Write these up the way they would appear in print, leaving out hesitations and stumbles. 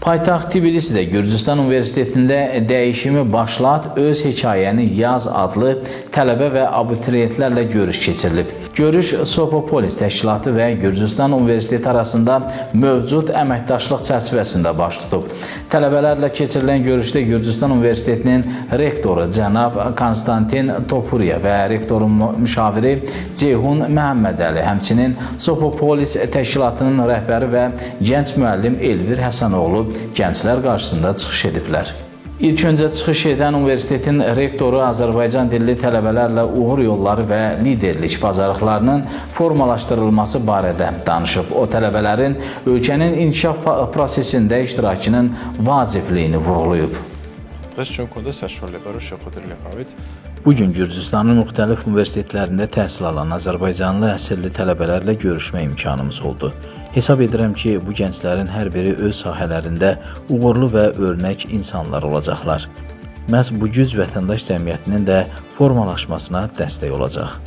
Paytaxt Tbilisidə Gürcüstan Universitetində Dəyişimi Başlat, Öz Hekayəni Yaz adlı tələbə və abituriyentlərlə görüş keçirilib. Görüş Sopopolis təşkilatı və Gürcüstan Universiteti arasında mövcud əməkdaşlıq çərçivəsində baş tutub. Tələbələrlə keçirilən görüşdə Gürcüstan Universitetinin rektoru cənab Konstantin Topuriya və rektorun müşaviri Ceyhun Məhəmmədəli, həmçinin Sopopolis təşkilatının rəhbəri və gənc müəllim Elvir Həsənoğlu gənclər qarşısında çıxış ediblər. İlk öncə çıxış edən universitetin rektoru Azərbaycan dilli tələbələrlə uğur yolları və liderlik bacarıqlarının formalaşdırılması barədə danışıb. O, tələbələrin ölkənin inkişaf prosesində iştirakının vacibliyini vurğulayıb. Bugün Gürcüstanın müxtəlif universitetlərində təhsil alan Azərbaycanlı əsilli tələbələrlə görüşmə imkanımız oldu. Hesab edirəm ki, bu gənclərin hər biri öz sahələrində uğurlu və örnək insanlar olacaqlar. Məhz bu güc vətəndaş cəmiyyətinin də formalaşmasına dəstək olacaq.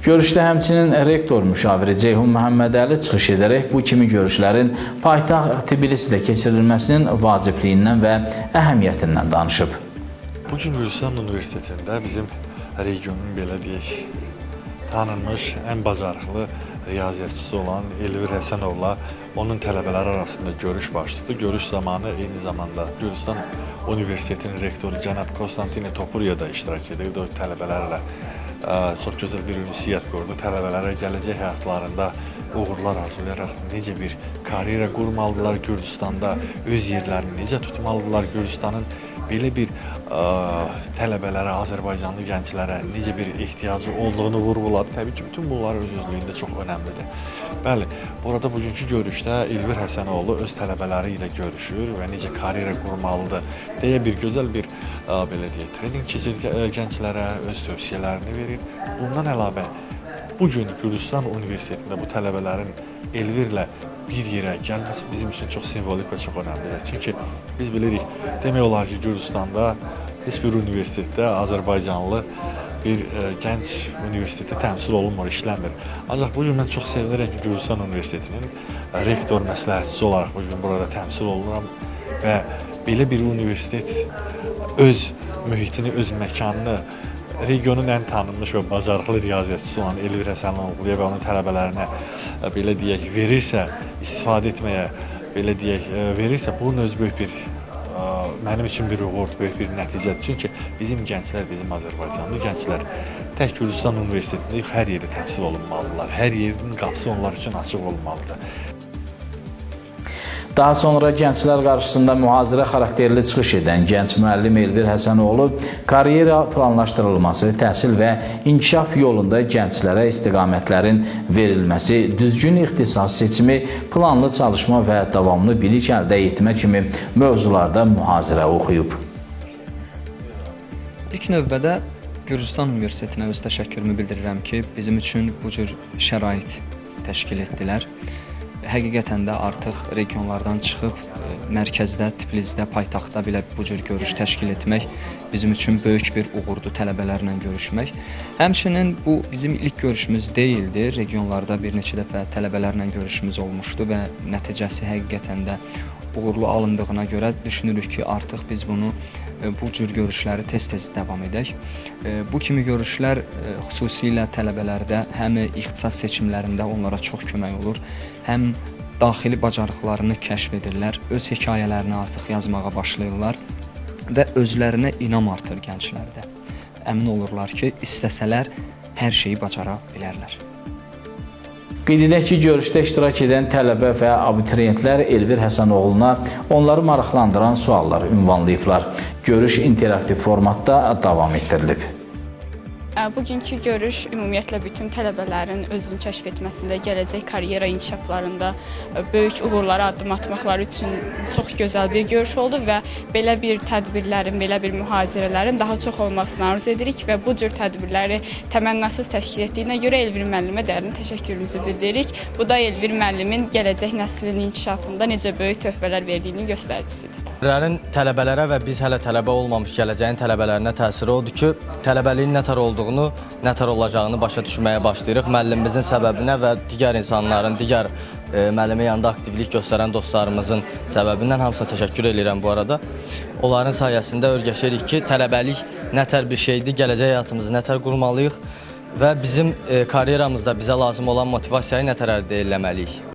Görüşdə həmçinin rektor müşaviri Ceyhun Məhəmmədəli çıxış edərək bu kimi görüşlərin Paytaxt Tbilisidə keçirilməsinin vacibliyindən və əhəmiyyətindən danışıb. Bugün Gürcüstan Universitetində bizim regionun belə deyək, tanınmış, ən bacarıqlı riyaziyyatçısı olan Elvir Həsənovla onun tələbələri arasında görüş baş tutdu. Görüş zamanı eyni zamanda Gürcüstan Universitetinin rektoru cənab Konstantin Topuriya da iştirak edirdi. O tələbələrlə çox gözəl bir ünsiyyət qurdu. Tələbələrə gələcək həyatlarında uğurlar arzulayaraq necə bir karyera qurmalıdırlar Gürcüstanda, öz yerlərini necə tutmalıdırlar Gürcüstanın belə bir tələbələrə, Azərbaycanlı gənclərə necə bir ehtiyacı olduğunu vurğuladı. Təbii ki, bütün bunlar öz-özlüyündə çox önəmlidir. Bəli, burada bugünkü görüşdə Elvir Həsənoğlu öz tələbələri ilə görüşür və necə karyera qurmalıdır deyə bir gözəl bir belə deyək, trening keçir gənclərə, öz tövsiyələrini verir. Bundan əlavə, bugün Gürcüstan Universitetində bu tələbələrin Elvirlə bir yerə gəlməsi bizim üçün çox simvolik və çox önəmlidir. Çünki biz bilirik, demək olar ki, Gürcüstanda heç bir universitetdə Azərbaycanlı bir gənc universitetdə təmsil olunmur, işləmir. Ancaq bugün mən çox sevinirəm ki, Gürcüstan Universitetinin rektor məsləhətçisi olaraq bugün burada təmsil olunuram və belə bir universitet öz mühitini, öz məkanını regionun ən tanınmış və bacarıqlı riyaziyyatçısı olan Elvir Həsənoğluya və onun tələbələrinə belə deyək, verirsə, istifadə etməyə belə deyək, verirsə, bunun öz böyük bir, mənim üçün bir uğurdur, böyük bir nəticədir. Çünki bizim gənclər, bizim Azərbaycanlı gənclər tək Gürcüstan Universitetində hər yerdə təmsil olunmalıdırlar. Hər yerin qapısı onlar üçün açıq olmalıdır. Daha sonra gənclər qarşısında mühazirə xarakterli çıxış edən gənc müəllim Elvir Həsənoğlu karyera planlaşdırılması, təhsil və inkişaf yolunda gənclərə istiqamətlərin verilməsi, düzgün ixtisas seçimi, planlı çalışma və davamlı bilik əldə etmə kimi mövzularda mühazirə oxuyub. İlk növbədə Gürcüstan Universitetinə öz təşəkkürümü bildirirəm ki, bizim üçün bu cür şərait təşkil etdilər. Həqiqətən də artıq regionlardan çıxıb mərkəzdə, Tbilisdə, paytaxtda belə bu cür görüş təşkil etmək bizim üçün böyük bir uğurdur, tələbələrlə görüşmək. Həmçinin bu bizim ilk görüşümüz deyildi. Regionlarda bir neçə dəfə tələbələrlə görüşümüz olmuşdu və nəticəsi həqiqətən də uğurlu alındığına görə düşünürük ki, artıq biz bunu bu cür görüşləri tez-tez davam edək. Bu kimi görüşlər xüsusilə tələbələrdə həm ixtisas seçimlərində onlara çox kömək olur, həm daxili bacarıqlarını kəşf edirlər, öz hekayələrini artıq yazmağa başlayırlar və özlərinə inam artır gənclərdə. Əmin olurlar ki, istəsələr hər şeyi bacara bilərlər. Qeyd edək ki, görüşdə iştirak edən tələbə və abituriyentlər Elvir Həsənoğluna onları maraqlandıran suallar ünvanlayıblar. Görüş interaktiv formatda davam etdirilib. Bugünkü görüş ümumiyyətlə bütün tələbələrin özünü kəşf etməsində, gələcək karyera inkişaflarında böyük uğurlara addım atmaqları üçün çox gözəl bir görüş oldu və belə bir tədbirlərin, belə bir mühazirələrin daha çox olmasını arzu edirik və bu cür tədbirləri təmənnasız təşkil etdiyinə görə Elvir müəllimə dərin təşəkkürümüzü bildiririk. Bu da Elvir müəllimin gələcək nəslin inkişafında necə böyük töhfələr verdiyinin göstəricisidir. Tələbələrə və biz hələ tələbə olmamış gələcəyin tələbələrinə təsiri odur ki, tələbəliyin nətər olacağını başa düşməyə başlayırıq. Müəllimimizin səbəbinə və digər insanların, digər müəllimə yanında aktivlik göstərən dostlarımızın səbəbindən hamısına təşəkkür edirəm bu arada. Onların sayəsində öyrəşirik ki, tələbəlik nətər bir şeydir, gələcək həyatımızı nətər qurmalıyıq və bizim karyeramızda bizə lazım olan motivasiyayı nətər əldə etməliyik.